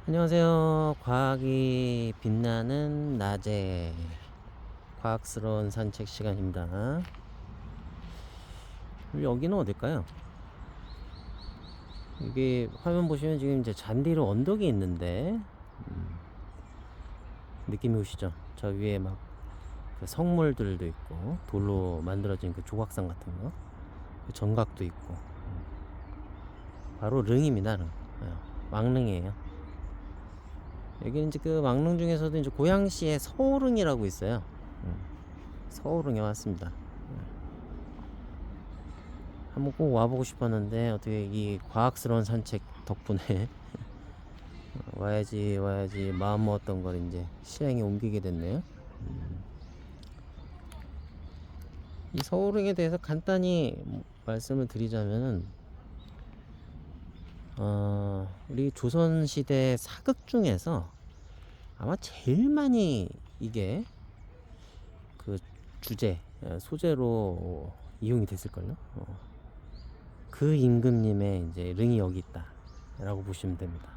안녕하세요. 과학이 빛나는 낮에 과학스러운 산책 시간입니다. 여기는 어딜까요? 여기 화면 보시면 지금 이제 잔디로 언덕이 있는데 느낌이 오시죠? 저 위에 막 그 성물들도 있고 돌로 만들어진 그 조각상 같은 거, 그 정각도 있고 바로 릉입니다. 릉. 왕릉이에요. 여기는 이제 그 왕릉 중에서도 이제 고양시에 서울릉이라고 있어요. 서울릉에 왔습니다. 한번 꼭 와보고 싶었는데 어떻게 이 과학스러운 산책 덕분에 와야지 마음 먹었던 걸 이제 실행에 옮기게 됐네요. 이 서울릉에 대해서 간단히 말씀을 드리자면은 우리 조선시대 사극 중에서 아마 제일 많이 이게 그 주제 소재로 이용이 됐을걸요. 그 임금님의 이제 릉이 여기 있다라고 보시면 됩니다.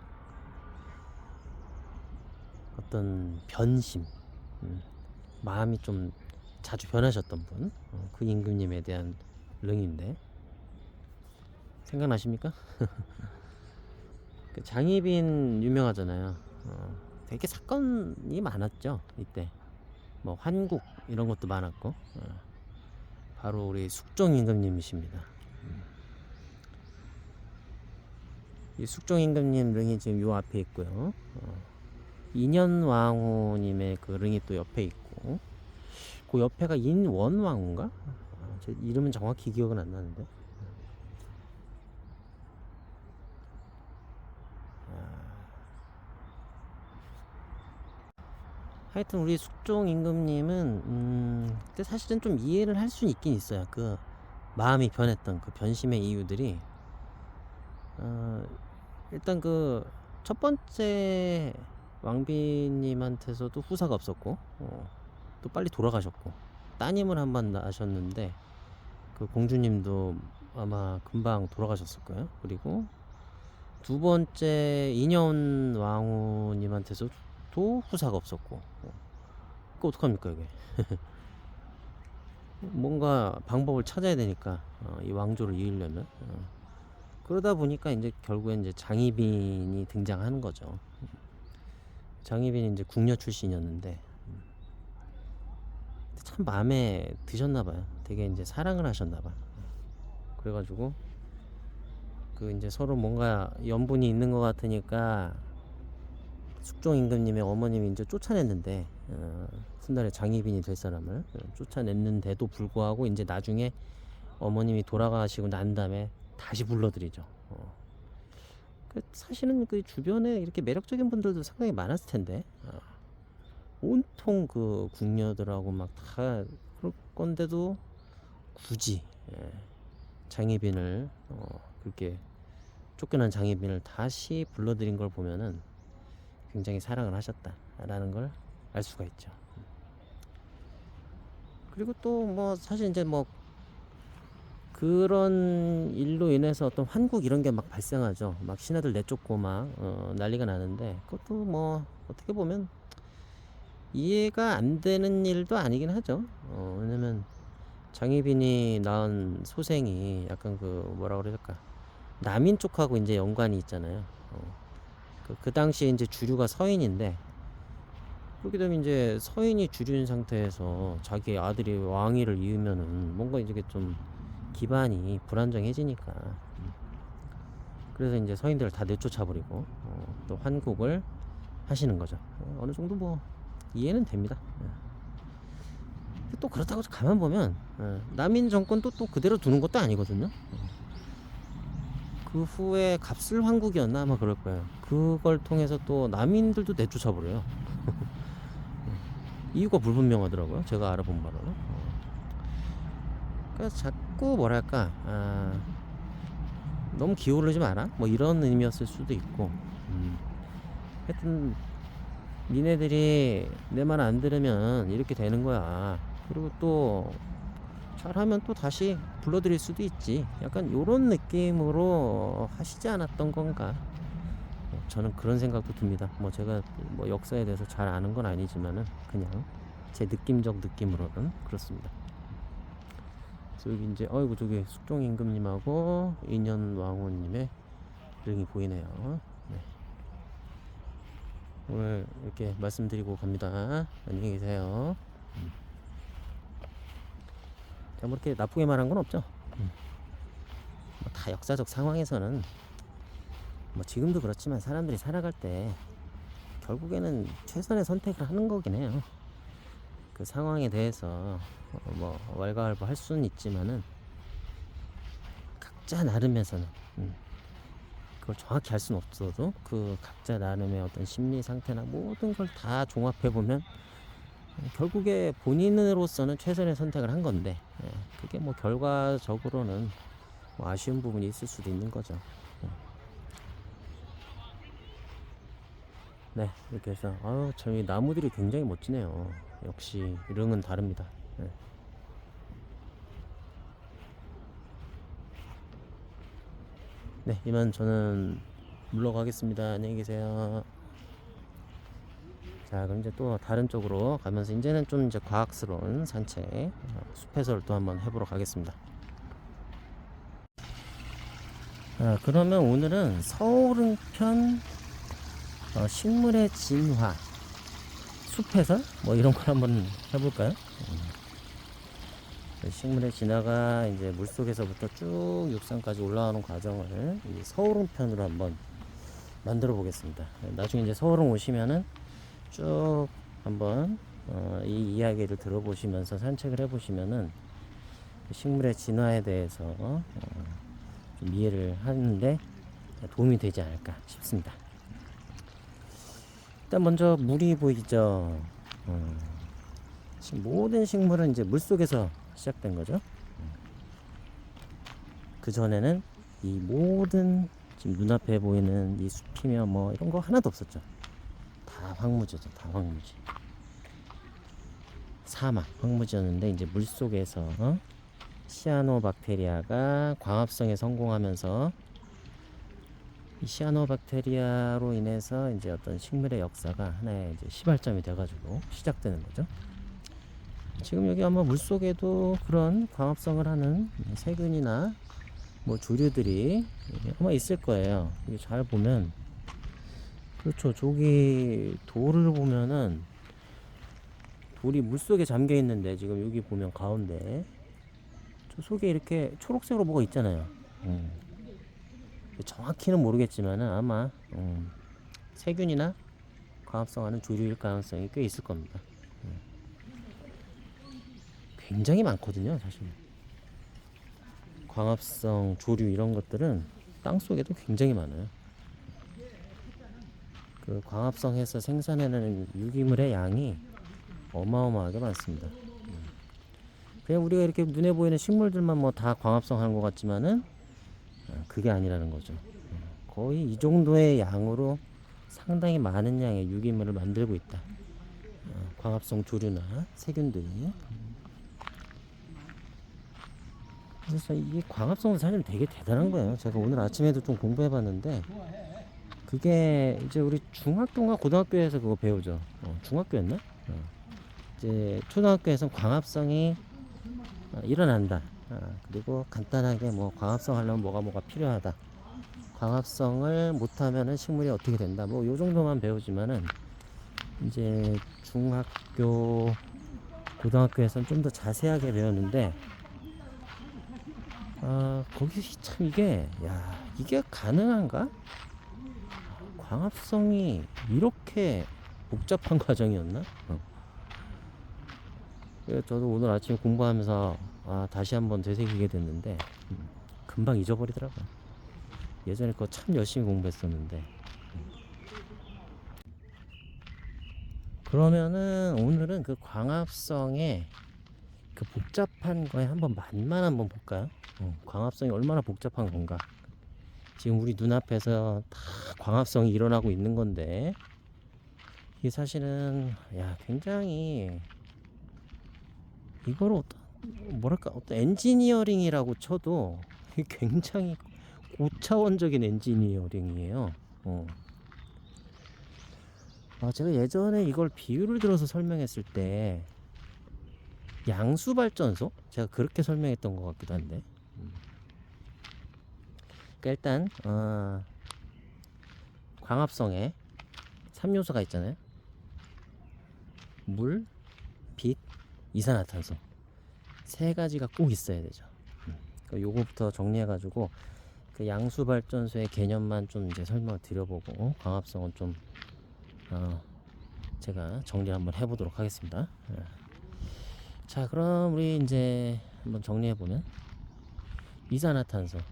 어떤 변심, 마음이 좀 자주 변하셨던 분, 그 임금님에 대한 릉인데 생각나십니까? 그 장희빈 유명하잖아요. 되게 사건이 많았죠 이때. 뭐 환국 이런 것도 많았고, 바로 우리 숙종 임금님이십니다. 이 숙종 임금님 릉이 지금 요 앞에 있고요. 인현왕후님의 그 릉이 또 옆에 있고, 그 옆에가 인원왕후인가? 제 이름은 정확히 기억은 안 나는데. 하여튼 우리 숙종 임금님은 근데 사실은 좀 이해를 할 수는 있긴 있어요. 그 마음이 변했던 그 변심의 이유들이 일단 그 첫 번째 왕비님한테서도 후사가 없었고, 또 빨리 돌아가셨고, 따님을 한 번 낳으셨는데 그 공주님도 아마 금방 돌아가셨을 거예요. 그리고 두 번째 인현 왕후님한테서도 후사가 없었고, 그거 어떡합니까 이게. 뭔가 방법을 찾아야 되니까, 이 왕조를 이으려면, 그러다 보니까 이제 결국엔 이제 장희빈이 등장하는 거죠. 장희빈이 이제 궁녀 출신이었는데 참 마음에 드셨나 봐요. 되게 이제 사랑을 하셨나 봐. 그래가지고 그 이제 서로 뭔가 연분이 있는 것 같으니까 숙종 임금님의 어머님이 이제 쫓아냈는데, 훗날에 장희빈이 될 사람을 쫓아냈는데도 불구하고 이제 나중에 어머님이 돌아가시고 난 다음에 다시 불러들이죠. 사실은 그 주변에 이렇게 매력적인 분들도 상당히 많았을 텐데, 온통 그 궁녀들하고 막 다 그럴 건데도 굳이, 장희빈을, 그렇게 쫓겨난 장희빈을 다시 불러들인 걸 보면은 굉장히 사랑을 하셨다라는 걸 알 수가 있죠. 그리고 또 뭐 사실 이제 뭐 그런 일로 인해서 어떤 환국 이런 게 막 발생하죠. 막 신하들 내쫓고 막 난리가 나는데, 그것도 뭐 어떻게 보면 이해가 안 되는 일도 아니긴 하죠. 왜냐면 장희빈이 낳은 소생이 약간 그 뭐라 그럴까, 남인 쪽하고 이제 연관이 있잖아요. 그 당시에 이제 주류가 서인인데, 그렇게 되면 이제 서인이 주류인 상태에서 자기 아들이 왕위를 이으면은 뭔가 이제 좀 기반이 불안정해지니까, 그래서 이제 서인들을 다 내쫓아 버리고 또 환국을 하시는 거죠. 어느 정도 뭐 이해는 됩니다. 또 그렇다고 가만 보면 남인 정권도 또 그대로 두는 것도 아니거든요. 그 후에 갑술 황국이었나 아마 그럴 거예요. 그걸 통해서 또 남인들도 내쫓아 버려요. 이유가 불분명하더라고요. 제가 알아본 바로는. 그래서 자꾸 뭐랄까, 너무 기어오르지 마라, 뭐 이런 의미였을 수도 있고, 하여튼 니네들이 내 말 안 들으면 이렇게 되는 거야. 그리고 또 잘하면 또 다시 불러드릴 수도 있지. 약간 요런 느낌으로 하시지 않았던 건가. 저는 그런 생각도 듭니다. 뭐 제가 뭐 역사에 대해서 잘 아는 건 아니지만은 그냥 제 느낌적 느낌으로는 그렇습니다. 그래서 여기 이제 어이구 저기 숙종 임금님하고 인현 왕후님의 릉이 보이네요. 네. 오늘 이렇게 말씀드리고 갑니다. 안녕히 계세요. 제가 뭐 이렇게 나쁘게 말한 건 없죠. 뭐다 역사적 상황에서는 뭐 지금도 그렇지만 사람들이 살아갈 때 결국에는 최선의 선택을 하는 거긴 해요. 그 상황에 대해서 뭐 왈가왈부 할 수는 있지만은 각자 나름에서는 그걸 정확히 할 수는 없어도 그 각자 나름의 어떤 심리 상태나 모든 걸 다 종합해 보면 결국에 본인으로서는 최선의 선택을 한 건데 그게 뭐 결과적으로는 뭐 아쉬운 부분이 있을 수도 있는 거죠. 네, 이렇게 해서 저희 나무들이 굉장히 멋지네요. 역시 릉은 다릅니다. 네. 네, 이만 저는 물러가겠습니다. 안녕히 계세요. 자, 그럼 이제 또 다른 쪽으로 가면서 이제는 좀 이제 과학스러운 산책, 숲해설 또 한번 해보러 가겠습니다. 그러면 오늘은 서울은편 식물의 진화, 숲해설 뭐 이런 걸 한번 해볼까요? 식물의 진화가 이제 물속에서부터 쭉 육상까지 올라오는 과정을 이 서울은편으로 한번 만들어 보겠습니다. 나중에 이제 서울은 오시면은 쭉 한번 이 이야기를 들어보시면서 산책을 해보시면은 식물의 진화에 대해서 좀 이해를 하는데 도움이 되지 않을까 싶습니다. 일단 먼저 물이 보이죠. 지금 모든 식물은 이제 물 속에서 시작된 거죠. 그 전에는 이 모든 지금 눈앞에 보이는 이 숲이며 뭐 이런 거 하나도 없었죠. 다 황무지죠. 다 황무지. 사막 황무지였는데 이제 물 속에서 시아노박테리아가 광합성에 성공하면서 이 시아노박테리아로 인해서 이제 어떤 식물의 역사가 하나의 이제 시발점이 돼가지고 시작되는 거죠. 지금 여기 아마 물 속에도 그런 광합성을 하는 세균이나 뭐 조류들이 아마 있을 거예요. 이게 잘 보면 그렇죠. 저기 돌을 보면은 돌이 물 속에 잠겨 있는데 지금 여기 보면 가운데 저 속에 이렇게 초록색으로 뭐가 있잖아요. 정확히는 모르겠지만은 아마 세균이나 광합성하는 조류일 가능성이 꽤 있을 겁니다. 굉장히 많거든요, 사실. 광합성 조류 이런 것들은 땅 속에도 굉장히 많아요. 그 광합성해서 생산해내는 유기물의 양이 어마어마하게 많습니다. 그냥 우리가 이렇게 눈에 보이는 식물들만 뭐 다 광합성하는 것 같지만은 그게 아니라는 거죠. 거의 이 정도의 양으로 상당히 많은 양의 유기물을 만들고 있다. 광합성 조류나 세균들이. 그래서 이 광합성은 사실 되게 대단한 거예요. 제가 오늘 아침에도 좀 공부해봤는데 그게 이제 우리 중학교인가 고등학교에서 그거 배우죠. 중학교였나? 이제 초등학교에서는 광합성이 일어난다. 그리고 간단하게 뭐 광합성 하려면 뭐가 필요하다. 광합성을 못하면은 식물이 어떻게 된다. 뭐 요 정도만 배우지만은 이제 중학교, 고등학교에서는 좀 더 자세하게 배웠는데 거기 참 이게 이게 가능한가? 광합성이 이렇게 복잡한 과정이었나? 저도 오늘 아침 공부하면서 다시 한번 되새기게 됐는데 금방 잊어버리더라고요. 예전에 그거 참 열심히 공부했었는데. 그러면은 오늘은 그 광합성의 그 복잡한 거에 한번 맛만 한번 볼까요? 광합성이 얼마나 복잡한 건가. 지금 우리 눈앞에서 다 광합성이 일어나고 있는 건데 이게 사실은 굉장히 이거를 어떤 엔지니어링이라고 쳐도 굉장히 고차원적인 엔지니어링이에요. 제가 예전에 이걸 비유를 들어서 설명했을 때 양수발전소? 제가 그렇게 설명했던 것 같기도 한데. 그러니까 일단 광합성에 3요소가 있잖아요. 물, 빛, 이산화탄소. 세 가지가 꼭 있어야 되죠. 그러니까 요거부터 정리해가지고 그 양수발전소의 개념만 좀 이제 설명을 드려보고 광합성은 좀 제가 정리를 한번 해보도록 하겠습니다. 자, 그럼 우리 이제 한번 정리해보면 이산화탄소는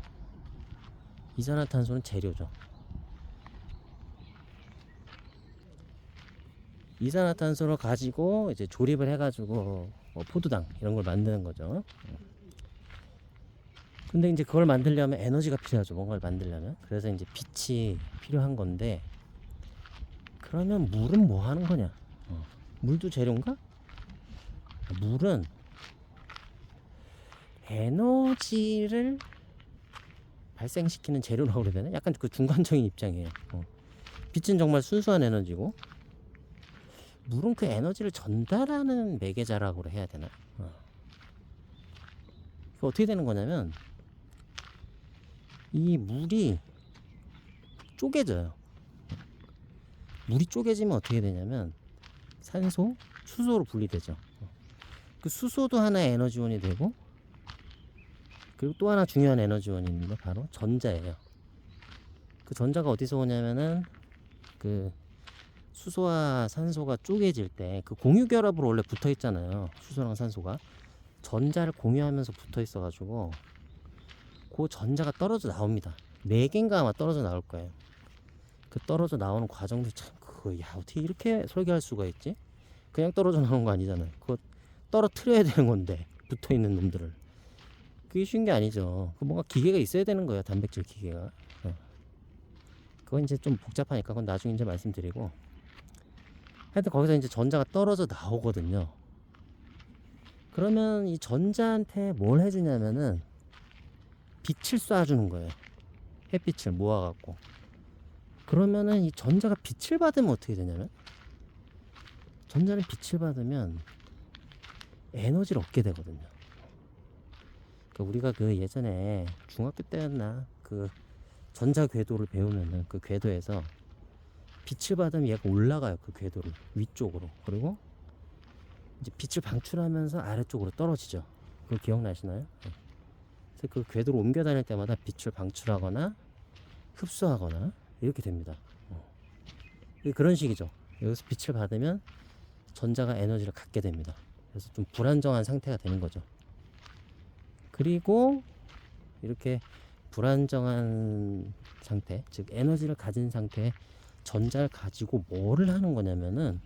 재료죠. 이산화탄소를 가지고 이제 조립을 해가지고 뭐 포도당 이런 걸 만드는 거죠. 근데 이제 그걸 만들려면 에너지가 필요하죠. 뭔가를 만들려면. 그래서 이제 빛이 필요한 건데, 그러면 물은 뭐 하는 거냐? 물도 재료인가? 물은 에너지를 발생시키는 재료라고 그래야 되나? 약간 그 중간적인 입장이에요. 빛은 정말 순수한 에너지고, 물은 그 에너지를 전달하는 매개자라고 해야 되나? 어떻게 되는 거냐면, 이 물이 쪼개져요. 물이 쪼개지면 어떻게 되냐면 산소, 수소로 분리되죠. 그 수소도 하나의 에너지원이 되고, 그리고 또 하나 중요한 에너지원이 있는데 바로 전자예요. 그 전자가 어디서 오냐면은 그 수소와 산소가 쪼개질 때 그 공유 결합으로 원래 붙어 있잖아요. 수소랑 산소가 전자를 공유하면서 붙어 있어 가지고 그 전자가 떨어져 나옵니다. 4개인가 아마 떨어져 나올 거예요. 그 떨어져 나오는 과정도 참 어떻게 이렇게 설계할 수가 있지? 그냥 떨어져 나오는 거 아니잖아요. 그거 떨어뜨려야 되는 건데, 붙어 있는 놈들을. 그게 쉬운 게 아니죠. 그 뭔가 기계가 있어야 되는 거예요. 단백질 기계가. 그건 이제 좀 복잡하니까 그건 나중에 이제 말씀드리고, 하여튼 거기서 이제 전자가 떨어져 나오거든요. 그러면 이 전자한테 뭘 해주냐면은 빛을 쏴주는 거예요. 햇빛을 모아갖고. 그러면은 이 전자가 빛을 받으면 어떻게 되냐면, 전자는 빛을 받으면 에너지를 얻게 되거든요. 그러니까 우리가 그 예전에 중학교 때였나 그 전자 궤도를 배우면은 그 궤도에서 빛을 받으면 얘가 올라가요. 그 궤도를 위쪽으로. 그리고 이제 빛을 방출하면서 아래쪽으로 떨어지죠. 그거 기억나시나요? 그래서 그 궤도를 옮겨 다닐 때마다 빛을 방출하거나 흡수하거나 이렇게 됩니다. 그런 식이죠. 여기서 빛을 받으면 전자가 에너지를 갖게 됩니다. 그래서 좀 불안정한 상태가 되는 거죠. 그리고 이렇게 불안정한 상태, 즉 에너지를 가진 상태에 전자를 가지고 뭐를 하는 거냐면은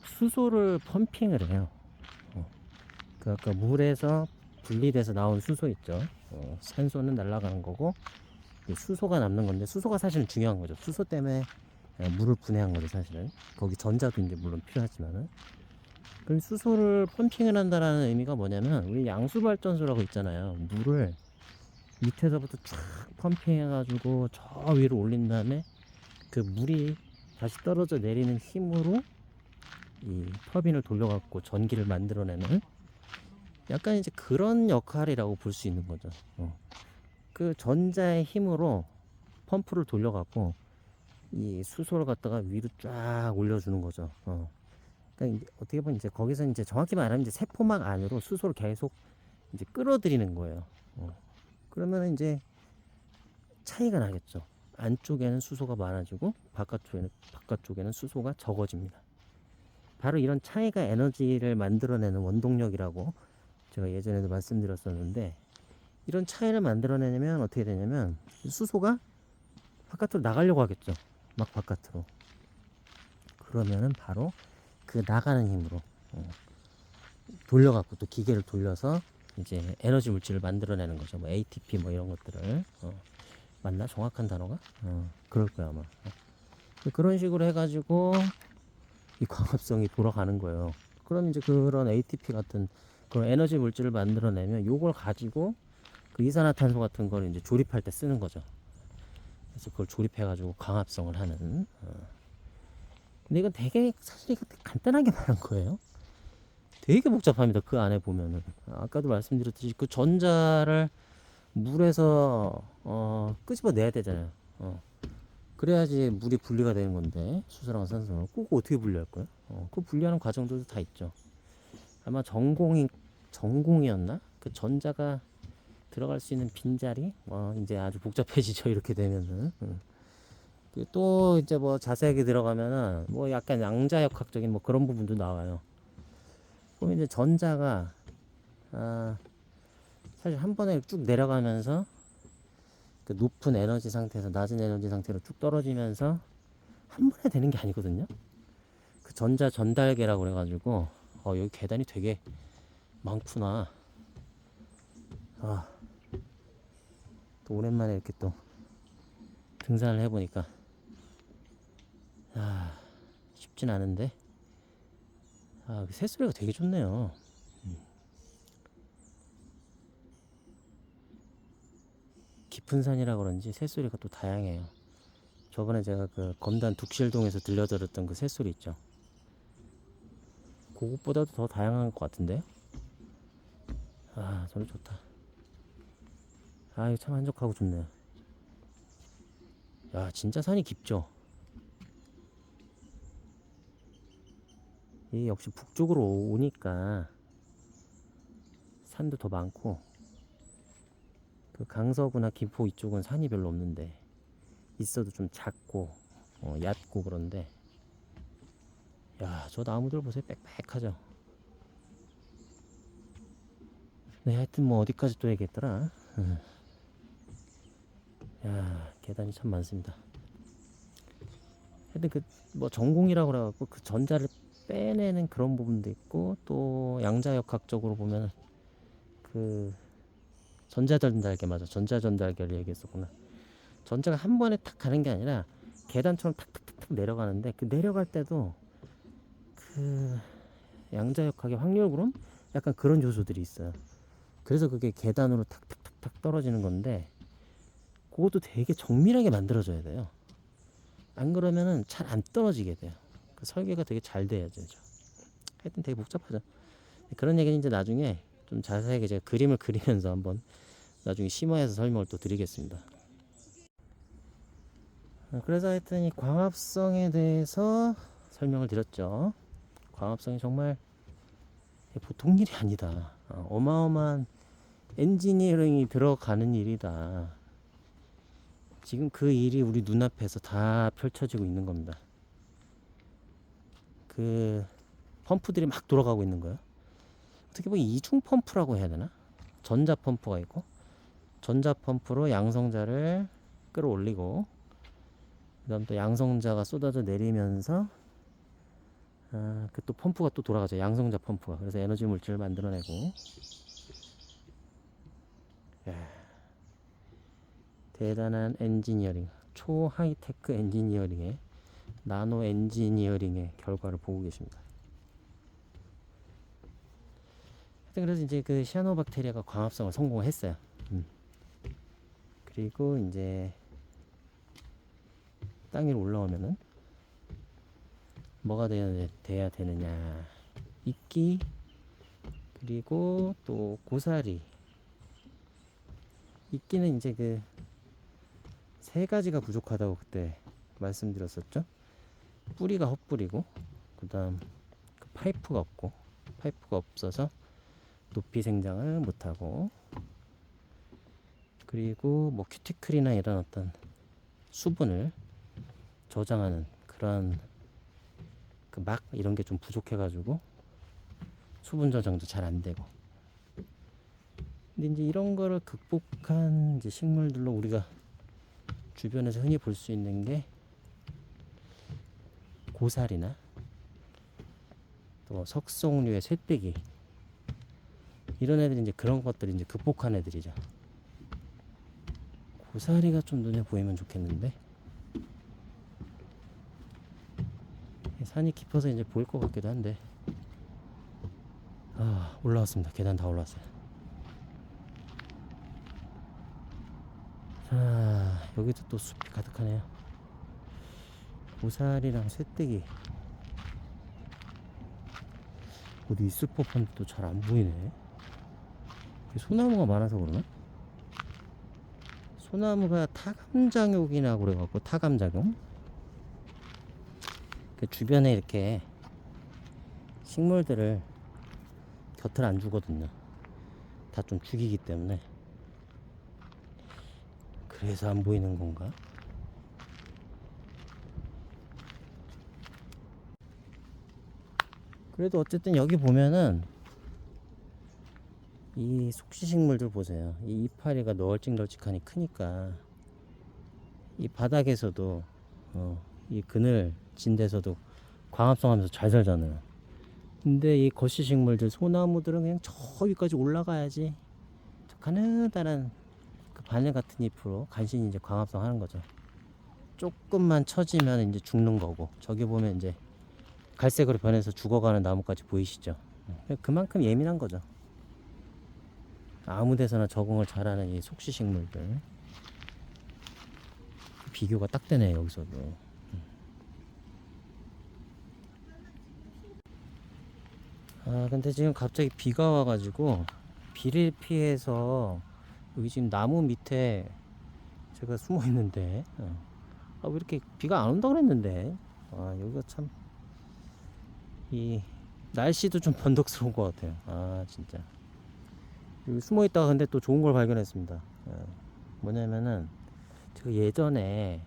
수소를 펌핑을 해요. 그 아까 물에서 분리돼서 나온 수소 있죠. 산소는 날아가는 거고 수소가 남는 건데, 수소가 사실은 중요한 거죠. 수소 때문에 물을 분해한 거죠, 사실은. 거기 전자도 이제 물론 필요하지만은. 그럼 수소를 펌핑을 한다라는 의미가 뭐냐면, 우리 양수발전소라고 있잖아요. 물을 밑에서부터 쫙 펌핑해가지고 저 위로 올린 다음에 그 물이 다시 떨어져 내리는 힘으로 이 터빈을 돌려갖고 전기를 만들어내는 약간 이제 그런 역할이라고 볼 수 있는 거죠. 그 전자의 힘으로 펌프를 돌려갖고 이 수소를 갖다가 위로 쫙 올려주는 거죠. 그러니까 어떻게 보면 이제 거기서 이제 정확히 말하면 이제 세포막 안으로 수소를 계속 이제 끌어들이는 거예요. 그러면 이제 차이가 나겠죠. 안쪽에는 수소가 많아지고 바깥쪽에는 수소가 적어집니다. 바로 이런 차이가 에너지를 만들어내는 원동력이라고 제가 예전에도 말씀드렸었는데, 이런 차이를 만들어내려면 어떻게 되냐면 수소가 바깥으로 나가려고 하겠죠. 막 바깥으로. 그러면은 바로 그 나가는 힘으로 돌려갖고 또 기계를 돌려서 이제 에너지 물질을 만들어내는 거죠. 뭐 ATP 뭐 이런 것들을 맞나? 정확한 단어가? 그럴 거야 아마. 그런 식으로 해가지고 이 광합성이 돌아가는 거예요. 그럼 이제 그런 ATP 같은 그런 에너지 물질을 만들어내면 요걸 가지고 그 이산화탄소 같은 걸 이제 조립할 때 쓰는 거죠. 그래서 그걸 조립해가지고 광합성을 하는. 근데 이건 되게 사실 이거 되게 간단하게 말한 거예요. 되게 복잡합니다. 그 안에 보면은 아까도 말씀드렸듯이 그 전자를 물에서 끄집어내야 되잖아요. 그래야지 물이 분리가 되는 건데 수소랑 산소는 그거 어떻게 분리할 거예요? 그 분리하는 과정들도 다 있죠. 아마 전공이었나? 그 전자가 들어갈 수 있는 빈자리? 이제 아주 복잡해지죠. 이렇게 되면은. 또 이제 뭐 자세하게 들어가면은 뭐 약간 양자역학적인 뭐 그런 부분도 나와요. 그럼 이제 전자가 사실 한 번에 쭉 내려가면서 그 높은 에너지 상태에서 낮은 에너지 상태로 쭉 떨어지면서 한 번에 되는 게 아니거든요. 그 전자 전달계라고 그래가지고 여기 계단이 되게 많구나. 또 오랜만에 이렇게 또 등산을 해보니까 쉽진 않은데 그 새소리가 되게 좋네요. 깊은 산이라 그런지 새소리가 또 다양해요. 저번에 제가 그 검단 둑실동에서 들려드렸던 그 새소리 있죠. 그것보다도 더 다양한 것 같은데요. 소리 좋다. 이거 참 한적하고 좋네요. 야, 진짜 산이 깊죠. 이 역시 북쪽으로 오니까 산도 더 많고, 그 강서구나 김포 이쪽은 산이 별로 없는데 있어도 좀 작고 얕고 그런데, 야, 저 나무들 보세요. 빽빽하죠. 네, 하여튼 뭐 어디까지 또 얘기했더라. 야, 계단이 참 많습니다. 하여튼 그 뭐 전공이라고 그래갖고 그 전자를 빼내는 그런 부분도 있고, 또 양자역학적으로 보면 그 전자전달계, 맞아, 전자전달계를 얘기했었구나. 전자가 한 번에 탁 가는 게 아니라 계단처럼 탁탁탁탁 내려가는데, 그 내려갈 때도 그 양자역학의 확률구름 약간 그런 요소들이 있어요. 그래서 그게 계단으로 탁탁탁탁 떨어지는 건데, 그것도 되게 정밀하게 만들어져야 돼요. 안 그러면은 잘 안 떨어지게 돼요. 그 설계가 되게 잘 돼야 되죠. 하여튼 되게 복잡하죠. 그런 얘기는 이제 나중에 좀 자세하게 제가 그림을 그리면서 한번 나중에 심화해서 설명을 또 드리겠습니다. 그래서 하여튼 이 광합성에 대해서 설명을 드렸죠. 광합성이 정말 보통 일이 아니다. 어마어마한 엔지니어링이 들어가는 일이다. 지금 그 일이 우리 눈앞에서 다 펼쳐지고 있는 겁니다. 그 펌프들이 막 돌아가고 있는 거예요. 어떻게 보면 이중 펌프라고 해야 되나? 전자 펌프가 있고, 전자 펌프로 양성자를 끌어올리고, 그다음 또 양성자가 쏟아져 내리면서 그 또 펌프가 또 돌아가죠. 양성자 펌프가. 그래서 에너지 물질을 만들어내고. 대단한 엔지니어링, 초 하이테크 엔지니어링의, 나노 엔지니어링의 결과를 보고 계십니다. 그래서 이제 그 시아노박테리아가 광합성을 성공했어요. 그리고 이제 땅 위로 올라오면은 뭐가 돼야 되느냐? 이끼, 그리고 또 고사리. 이끼는 이제 그 세 가지가 부족하다고 그때 말씀드렸었죠. 뿌리가 헛뿌리고, 그 다음 그 파이프가 없고, 파이프가 없어서 높이 생장을 못하고, 그리고 뭐 큐티클이나 이런 어떤 수분을 저장하는 그런 그 막 이런 게 좀 부족해가지고 수분 저장도 잘 안 되고. 근데 이제 이런 거를 극복한 이제 식물들로 우리가 주변에서 흔히 볼 수 있는 게 고사리나 또 석송류의 쇠떼기, 이런 애들이 이제 그런 것들이 이제 극복한 애들이죠. 고사리가 좀 눈에 보이면 좋겠는데, 산이 깊어서 이제 보일 것 같기도 한데. 올라왔습니다. 계단 다 올라왔어요. 자, 여기도 또 숲이 가득하네요. 고사리랑 쇠떼기 어디 있을 법한데 또 잘 안 보이네. 소나무가 많아서 그러나? 소나무가 타감작용이라고 그래갖고 타감작용. 그 주변에 이렇게 식물들을 곁을 안 주거든요. 다 좀 죽이기 때문에. 그래서 안 보이는 건가? 그래도 어쨌든 여기 보면은 이 속시식물들 보세요. 이 이파리가 널찍널찍하니 크니까 이 바닥에서도 이 그늘 진 데서도 광합성하면서 잘 살잖아요. 근데 이 거시식물들 소나무들은 그냥 저 위까지 올라가야지 저 가느다란 그 바늘 같은 잎으로 간신히 이제 광합성 하는 거죠. 조금만 처지면 이제 죽는 거고, 저기 보면 이제 갈색으로 변해서 죽어가는 나무까지 보이시죠? 그만큼 예민한 거죠. 아무 데서나 적응을 잘하는 이 속시식물들. 비교가 딱 되네 여기서도. 아 근데 지금 갑자기 비가 와가지고 비를 피해서 여기 지금 나무 밑에 제가 숨어 있는데 아, 왜 이렇게 비가 안 온다 그랬는데 아 여기가 참 이 날씨도 좀 변덕스러운 것 같아요. 아 진짜 여기 숨어 있다가 근데 또 좋은 걸 발견했습니다. 뭐냐면은 제가 예전에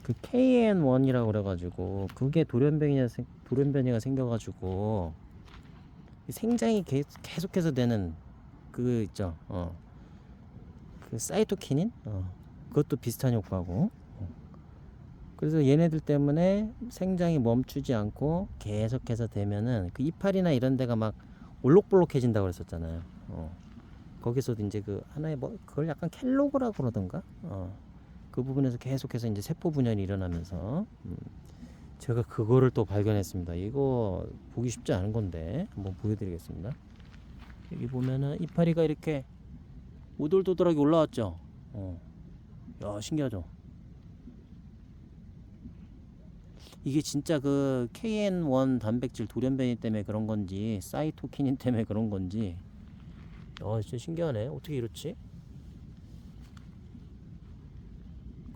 그 KN1이라고 그래가지고 그게 돌연변이가 생겨가지고 생장이 계속해서 되는 그 있죠. 그 사이토키닌 그것도 비슷한 효과고. 그래서 얘네들 때문에 생장이 멈추지 않고 계속해서 되면은 그 이파리나 이런 데가 막 올록볼록해진다고 그랬었잖아요. 거기서도 이제 그 하나의 뭐 그걸 약간 켈로그라고 그러던가 그 부분에서 계속해서 이제 세포 분열이 일어나면서 제가 그거를 또 발견했습니다. 이거 보기 쉽지 않은 건데 한번 보여드리겠습니다. 여기 보면은 이파리가 이렇게 오돌도돌하게 올라왔죠. 야 신기하죠. 이게 진짜 그 KN1 단백질 돌연변이 때문에 그런 건지 사이토키닌 때문에 그런 건지 진짜 신기하네. 어떻게 이렇지?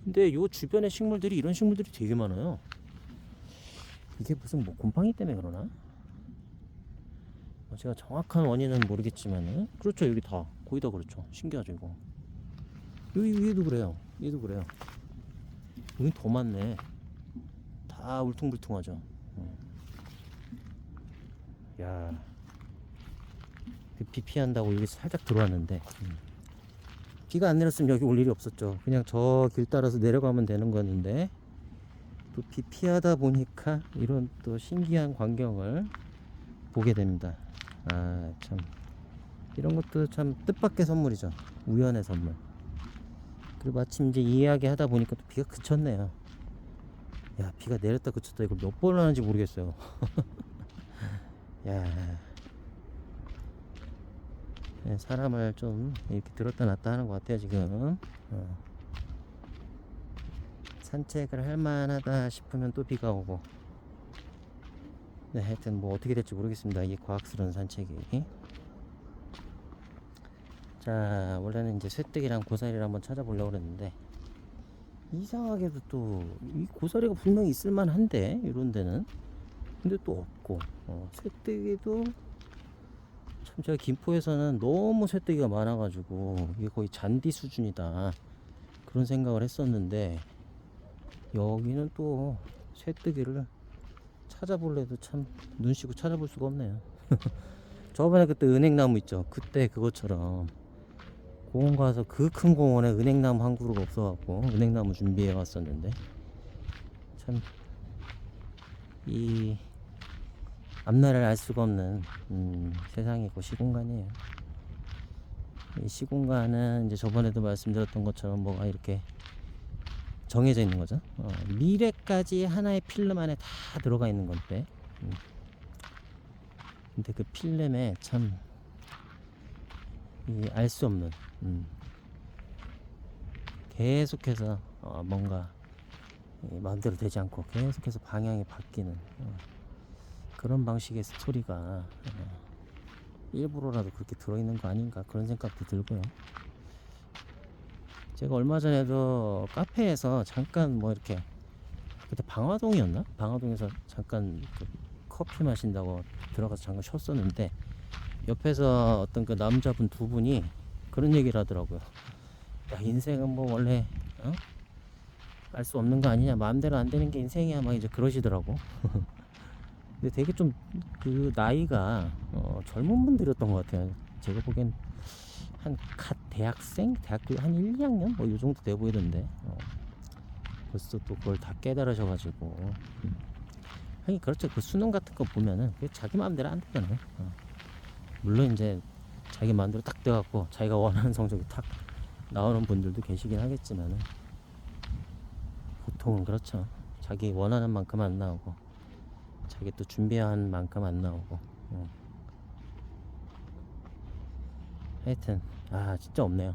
근데 요 주변에 식물들이 이런 식물들이 되게 많아요. 이게 무슨 뭐 곰팡이 때문에 그러나? 제가 정확한 원인은 모르겠지만은 그렇죠. 여기 다 거의 다 그렇죠. 신기하죠 이거. 여기 위에도 그래요. 얘도 그래요. 여기 더 많네. 다 울퉁불퉁하죠. 야, 비 피한다고 여기 살짝 들어왔는데 비가 안 내렸으면 여기 올 일이 없었죠. 그냥 저 길 따라서 내려가면 되는 거였는데 또 비 피하다 보니까 이런 또 신기한 광경을 보게 됩니다. 아, 참 이런 것도 참 뜻밖의 선물이죠. 우연의 선물. 그리고 마침 이제 이 이야기 하다 보니까 또 비가 그쳤네요. 야, 비가 내렸다 그쳤다 이걸 몇 번을 하는지 모르겠어요. 야, 사람을 좀 이렇게 들었다 놨다 하는 것 같아요 지금. 산책을 할 만하다 싶으면 또 비가 오고. 네, 하여튼 뭐 어떻게 될지 모르겠습니다. 이 과학스러운 산책이. 자, 원래는 이제 쇠뜨기랑 고사리를 한번 찾아보려고 그랬는데 이상하게도 또 이 고사리가 분명히 있을 만한데 이런 데는 근데 또 없고 쇠뜨기도 참 제가 김포에서는 너무 쇠뜨기가 많아가지고 이게 거의 잔디 수준이다 그런 생각을 했었는데 여기는 또 쇠뜨기를 찾아볼래도 참 눈시고 찾아볼 수가 없네요. 저번에 그때 은행나무 있죠. 그때 그것처럼 공원 가서 그 큰 공원에 은행나무 한 그루가 없어갖고 은행나무 준비해 왔었는데 참 이 앞날을 알 수가 없는 세상이고 시공간이에요. 이 시공간은 이제 저번에도 말씀드렸던 것처럼 뭐가 이렇게 정해져 있는 거죠. 미래까지 하나의 필름 안에 다 들어가 있는 건데 근데 그 필름에 참 알 수 없는 계속해서 뭔가 마음대로 되지 않고 계속해서 방향이 바뀌는 그런 방식의 스토리가 일부러라도 그렇게 들어있는 거 아닌가 그런 생각도 들고요. 제가 얼마 전에도 카페에서 잠깐 뭐 이렇게 그때 방화동이었나? 방화동에서 잠깐 그 커피 마신다고 들어가서 잠깐 쉬었었는데 옆에서 어떤 그 남자분 두 분이 그런 얘기를 하더라고요. 야, 인생은 뭐 원래 알 수 없는 거 아니냐, 마음대로 안 되는 게 인생이야, 막 이제 그러시더라고. 근데 되게 좀 그 나이가 젊은 분들이었던 것 같아요. 제가 보기엔 한 갓 대학생, 대학교 한 1, 2학년 뭐 이 정도 돼 보이던데 벌써 또 그걸 다 깨달으셔가지고 하긴 그렇죠. 그 수능 같은 거 보면은 그게 자기 마음대로 안 되잖아요. 물론 이제 자기 마음대로 딱 돼갖고 자기가 원하는 성적이 탁 나오는 분들도 계시긴 하겠지만은 보통은 그렇죠. 자기 원하는 만큼 안 나오고 자기 또 준비한 만큼 안 나오고 하여튼 진짜 없네요.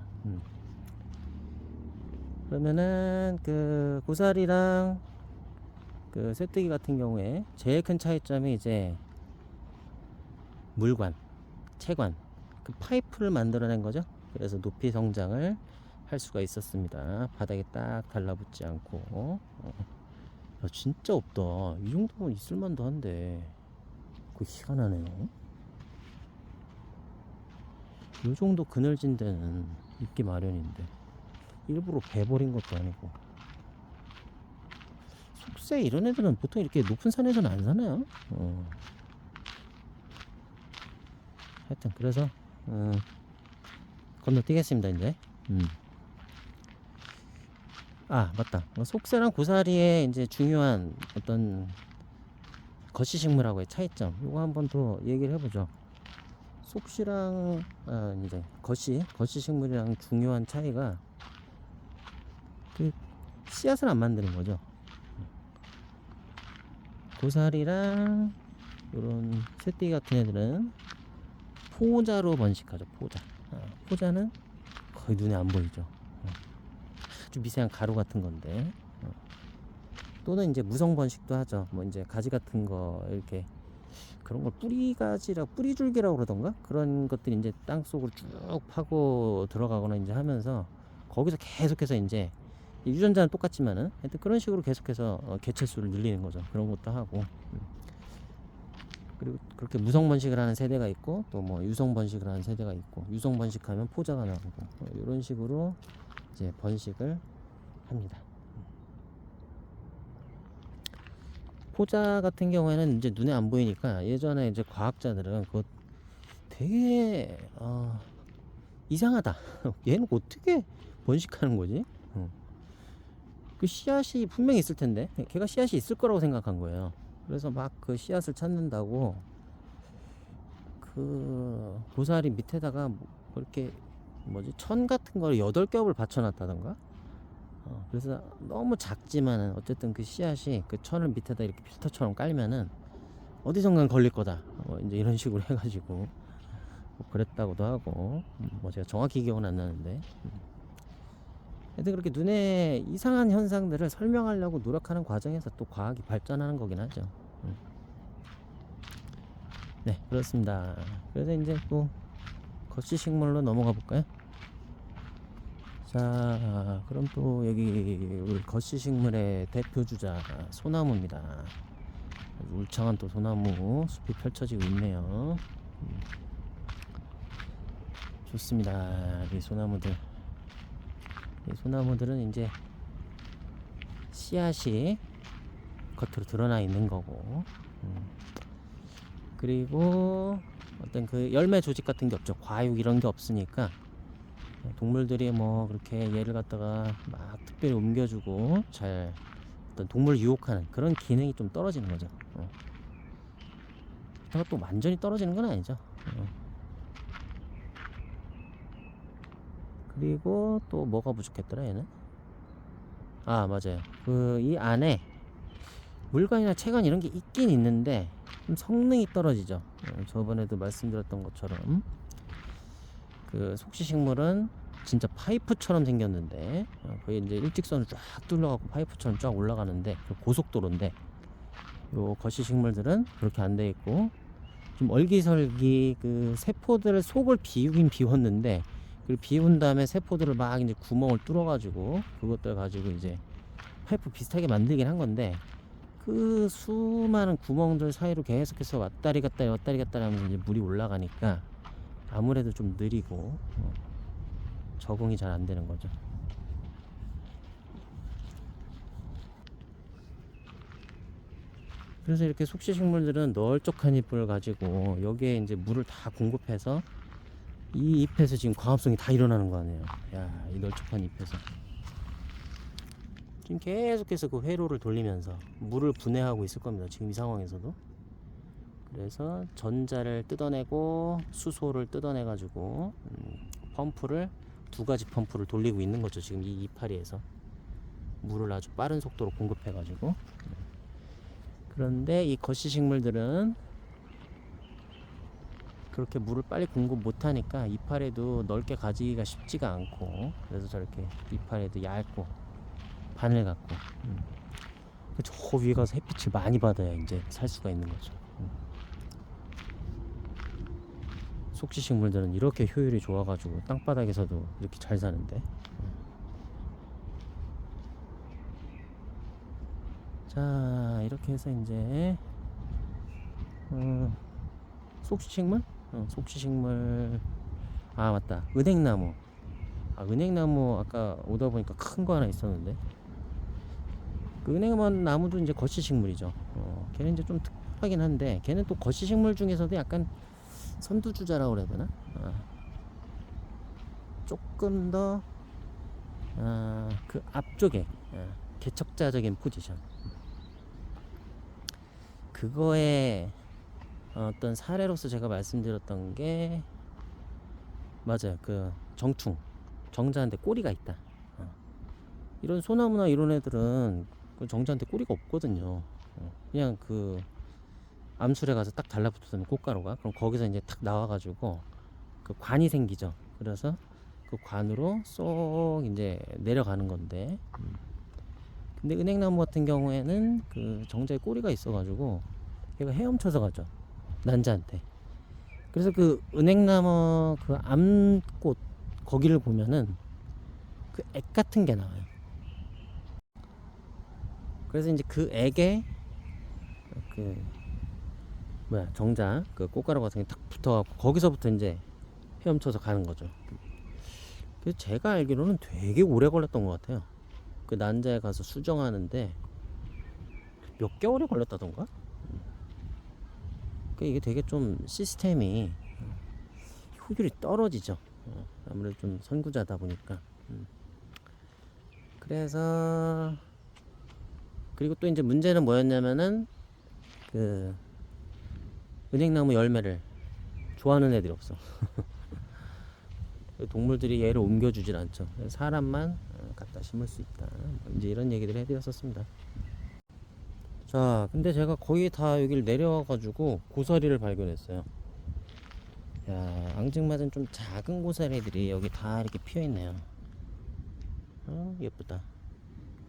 그러면은 그 고사리랑 그 쇠뜨기 같은 경우에 제일 큰 차이점이 이제 물관, 채관, 그 파이프를 만들어낸 거죠. 그래서 높이 성장을 할 수가 있었습니다. 바닥에 딱 달라붙지 않고. 야, 진짜 없다. 이 정도면 있을만도 한데 그 희한하네요. 이 정도 그늘진 데는 있기 마련인데 일부러 베버린 것도 아니고. 속세 이런 애들은 보통 이렇게 높은 산에서는 안 사나요? 하여튼 그래서 건너뛰겠습니다 이제. 맞다. 속세랑 고사리의 이제 중요한 어떤 거시식물하고의 차이점, 이거 한번 더 얘기를 해보죠. 속시랑 이제 거시식물이랑 중요한 차이가 그 씨앗을 안 만드는 거죠. 고사리랑 이런 새띠기 같은 애들은 포자로 번식하죠. 포자는 거의 눈에 안 보이죠. 아주 미세한 가루 같은 건데 또는 이제 무성 번식도 하죠. 뭐 이제 가지 같은 거 이렇게 그런 걸 뿌리줄기라고 그러던가 그런 것들이 이제 땅 속으로 쭉 파고 들어가거나 이제 하면서 거기서 계속해서 이제 유전자는 똑같지만은 하여튼 그런 식으로 계속해서 개체수를 늘리는 거죠. 그런 것도 하고 그리고 그렇게 무성 번식을 하는 세대가 있고 또 뭐 유성 번식을 하는 세대가 있고 유성 번식하면 포자가 나오고 이런 식으로 이제 번식을 합니다. 포자 같은 경우에는 이제 눈에 안 보이니까 예전에 이제 과학자들은 그거 되게 이상하다. 얘는 어떻게 번식하는 거지? 그 씨앗이 분명히 있을 텐데 걔가 씨앗이 있을 거라고 생각한 거예요. 그래서 막 그 씨앗을 찾는다고 그 고사리 밑에다가 뭐 이렇게 천 같은 걸 8겹을 받쳐놨다던가. 그래서 너무 작지만은 어쨌든 그 씨앗이 그 천을 밑에다 이렇게 필터처럼 깔면은 어디선간 걸릴 거다. 이제 이런 식으로 해가지고 뭐 그랬다고도 하고 뭐 제가 정확히 기억은 안 나는데. 하여튼 그렇게 눈에 이상한 현상들을 설명하려고 노력하는 과정에서 또 과학이 발전하는 거긴 하죠. 네, 그렇습니다. 그래서 이제 또 거시식물로 넘어가 볼까요? 자, 그럼 또 여기 우리 거시식물의 대표 주자 소나무입니다. 울창한 또 소나무 숲이 펼쳐지고 있네요. 좋습니다. 이 소나무들은 이제 씨앗이 겉으로 드러나 있는 거고, 그리고 어떤 그 열매 조직 같은 게 없죠. 과육 이런 게 없으니까 동물들이 뭐 그렇게 얘를 갖다가 막 특별히 옮겨주고 잘 어떤 동물 유혹하는 그런 기능이 좀 떨어지는 거죠. 그렇다고 또 완전히 떨어지는 건 아니죠. 그리고 또 뭐가 부족했더라 얘는? 맞아요. 그 이 안에 물관이나 채관 이런 게 있긴 있는데 좀 성능이 떨어지죠. 저번에도 말씀드렸던 것처럼 그 속시식물은 진짜 파이프처럼 생겼는데 거의 이제 일직선을 쫙 뚫려갖고 파이프처럼 쫙 올라가는데 고속도로인데 요 거시식물들은 그렇게 안 돼 있고 좀 얼기설기 그 세포들 속을 비우긴 비웠는데 그리고 비운 다음에 세포들을 막 이제 구멍을 뚫어가지고 그것들 가지고 이제 파이프 비슷하게 만들긴 한 건데 그 수많은 구멍들 사이로 계속해서 왔다리 갔다리 왔다리 갔다리 하면서 이제 물이 올라가니까 아무래도 좀 느리고 적응이 잘 안 되는 거죠. 그래서 이렇게 속시식물들은 널쩍한 잎을 가지고 여기에 이제 물을 다 공급해서 이 잎에서 지금 광합성이 다 일어나는 거 아니에요. 야, 이 널쩍한 잎에서 지금 계속해서 그 회로를 돌리면서 물을 분해하고 있을 겁니다. 지금 이 상황에서도. 그래서 전자를 뜯어내고 수소를 뜯어내 가지고 펌프를 두 가지 펌프를 돌리고 있는 거죠. 지금 이 이파리에서 물을 아주 빠른 속도로 공급해 가지고. 그런데 이 거시식물들은 그렇게 물을 빨리 공급 못하니까 이파리도 넓게 가지기가 쉽지가 않고 그래서 저렇게 이파리도 얇고 바늘 같고 저 위에 가서 햇빛을 많이 받아야 이제 살 수가 있는 거죠. 속시식물들은 이렇게 효율이 좋아가지고 땅바닥에서도 이렇게 잘 사는데 자 이렇게 해서 이제 속시식물? 속시식물 아 맞다 은행나무 은행나무 아까 오다 보니까 큰 거 하나 있었는데 그 은행나무도 이제 거시식물이죠. 걔는 이제 좀 특하긴 한데 걔는 또 거시식물 중에서도 약간 선두주자라고 그래야 되나? 조금 더 그 앞쪽에 개척자적인 포지션 그거에 어떤 사례로서 제가 말씀드렸던 게 맞아요. 그 정자한테 꼬리가 있다. 이런 소나무나 이런 애들은 그 정자한테 꼬리가 없거든요. 그냥 그 암술에 가서 딱 달라붙었던 꽃가루가 그럼 거기서 이제 탁 나와가지고 그 관이 생기죠. 그래서 그 관으로 쏙 이제 내려가는 건데 근데 은행나무 같은 경우에는 그 정자에 꼬리가 있어가지고 얘가 헤엄쳐서 가죠. 난자한테. 그래서 그 은행나무 그 암꽃 거기를 보면은 그 액 같은 게 나와요. 그래서 이제 그 액에 그 정자 그 꽃가루 같은 게 탁 붙어갖고 거기서부터 이제 헤엄쳐서 가는 거죠. 그래서 제가 알기로는 되게 오래 걸렸던 것 같아요. 그 난자에 가서 수정하는데 몇 개월이 걸렸다던가? 이게 되게 좀 시스템이 효율이 떨어지죠. 아무래도 좀 선구자다 보니까. 그래서 그리고 또 이제 문제는 뭐였냐면은 그 은행나무 열매를 좋아하는 애들이 없어. 동물들이 얘를 옮겨주질 않죠. 사람만 갖다 심을 수 있다. 이제 이런 얘기들을 해드렸었습니다. 자, 근데 제가 거의 다 여기를 내려와가지고 고사리를 발견했어요. 야, 앙증맞은 좀 작은 고사리들이 여기 다 이렇게 피어있네요. 예쁘다.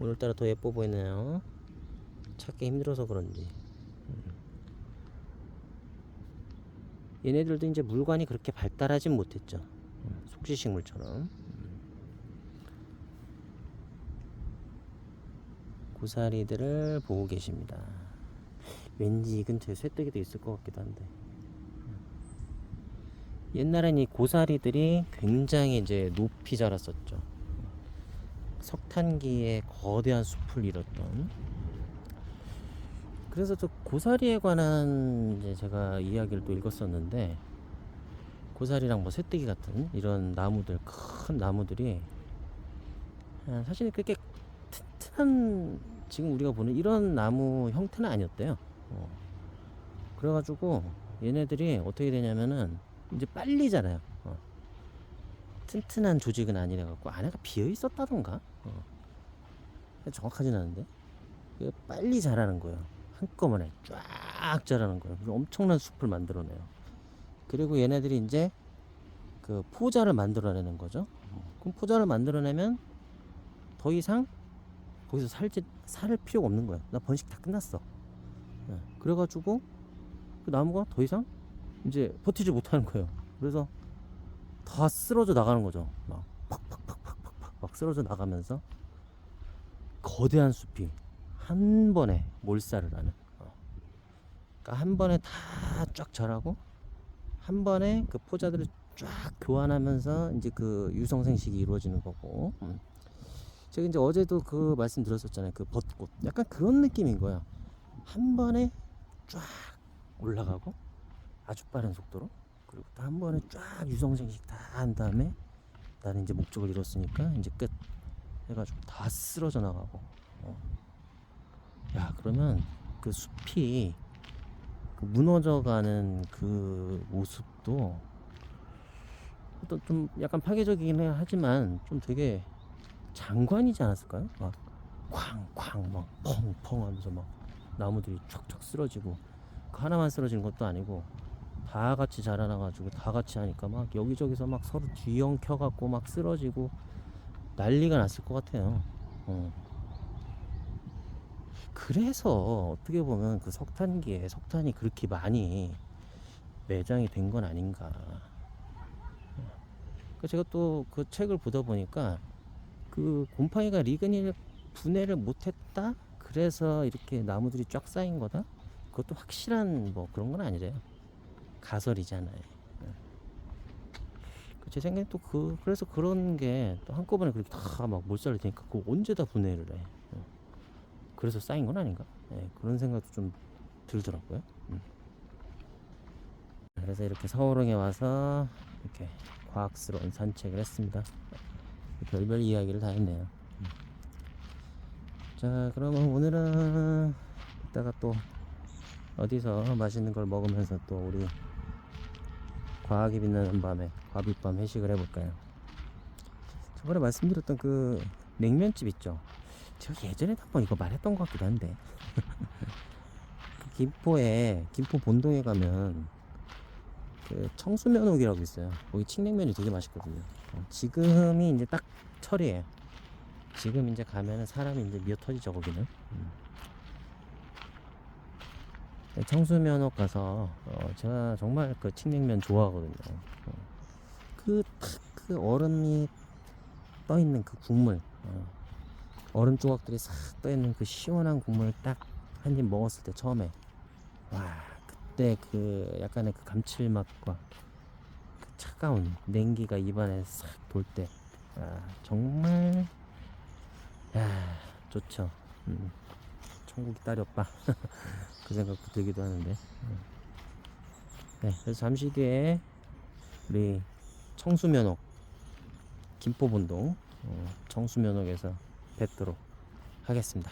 오늘따라 더 예뻐 보이네요. 찾기 힘들어서 그런지. 얘네들도 이제 물관이 그렇게 발달하진 못했죠. 속시식물처럼. 고사리들을 보고 계십니다. 왠지 이 근처에 쇠뜨기도 있을 것 같기도 한데. 옛날엔 이 고사리들이 굉장히 이제 높이 자랐었죠. 석탄기에 거대한 숲을 이뤘던. 그래서 저 고사리에 관한 이제 제가 이야기를 또 읽었었는데 고사리랑 뭐 쇠뜨기 같은 이런 나무들 큰 나무들이 사실 그렇게 튼튼한 지금 우리가 보는 이런 나무 형태는 아니었대요. 그래가지고 얘네들이 어떻게 되냐면은 이제 빨리 자라요. 튼튼한 조직은 아니래갖고 안에가 비어 있었다던가 정확하진 않은데 빨리 자라는 거예요. 한꺼번에 쫙 자라는 거예요. 그래서 엄청난 숲을 만들어내요. 그리고 얘네들이 이제 그 포자를 만들어내는 거죠. 그럼 포자를 만들어내면 더 이상 거기서 살 필요가 없는 거야. 나 번식 다 끝났어. 예, 그래가지고 그 나무가 더 이상 이제 버티지 못하는 거예요. 그래서 다 쓰러져 나가는 거죠. 막 팍팍팍팍팍팍 막 쓰러져 나가면서 거대한 숲이 한 번에 몰살을 하는. 그러니까 한 번에 다 쫙 절하고 한 번에 그 포자들을 쫙 교환하면서 이제 그 유성생식이 이루어지는 거고. 제가 이제 어제도 그 말씀 드렸었잖아요. 그 벚꽃 약간 그런 느낌인 거야. 한 번에 쫙 올라가고 아주 빠른 속도로, 그리고 또 한 번에 쫙 유성생식 다 한 다음에 나는 이제 목적을 이뤘으니까 이제 끝 해가지고 다 쓰러져 나가고. 야, 그러면 그 숲이 그 무너져가는 그 모습도 또 좀 약간 파괴적이긴 하지만 좀 되게 장관이지 않았을까요? 막 쾅쾅 막 펑펑 하면서 막 나무들이 촥촥 쓰러지고, 그 하나만 쓰러지는 것도 아니고 다 같이 자라나가지고 다 같이 하니까 막 여기저기서 막 서로 뒤엉켜갖고 막 쓰러지고 난리가 났을 것 같아요. 어. 그래서 어떻게 보면 그 석탄기에 석탄이 그렇게 많이 매장이 된 건 아닌가. 제가 또 그 책을 보다 보니까 그 곰팡이가 리그닌을 분해를 못했다, 그래서 이렇게 나무들이 쫙 쌓인 거다, 그것도 확실한 뭐 그런 건 아니래요. 가설이잖아요. 제 생각에 또 그래서 그런 게 또 한꺼번에 그렇게 다 막 몰살이 되니까 그거 언제 다 분해를 해. 그래서 쌓인 건 아닌가? 그런 생각도 좀 들더라고요. 그래서 이렇게 서울흥에 와서 이렇게 과학스러운 산책을 했습니다. 별별 이야기를 다 했네요. 자, 그러면 오늘은 이따가 또 어디서 맛있는 걸 먹으면서 또 우리 과학이 빛나는 밤에 과비밤 회식을 해볼까요? 저번에 말씀드렸던 그 냉면집 있죠? 제가 예전에도 한번 이거 말했던 것 같기도 한데 김포에, 김포 본동에 가면 그 청수면옥이라고 있어요. 거기 칡냉면이 되게 맛있거든요. 지금이 이제 딱 철이에요. 지금 이제 가면은 사람이 이제 미어 터지죠, 거기는. 청수면옥 가서 제가 정말 그 칡냉면 좋아하거든요. 그 얼음이 떠 있는 그 국물, 얼음 조각들이 싹 떠 있는 그 시원한 국물을 딱 한 입 먹었을 때 처음에, 와, 그때 그 약간의 그 감칠맛과 그 차가운 냉기가 입안에 싹 돌 때, 정말, 야, 좋죠. 천국이 딸이 없다. 그 생각도 들기도 하는데. 네, 그래서 잠시 뒤에 우리 청수면옥, 김포본동 청수면옥에서 뵙도록 하겠습니다.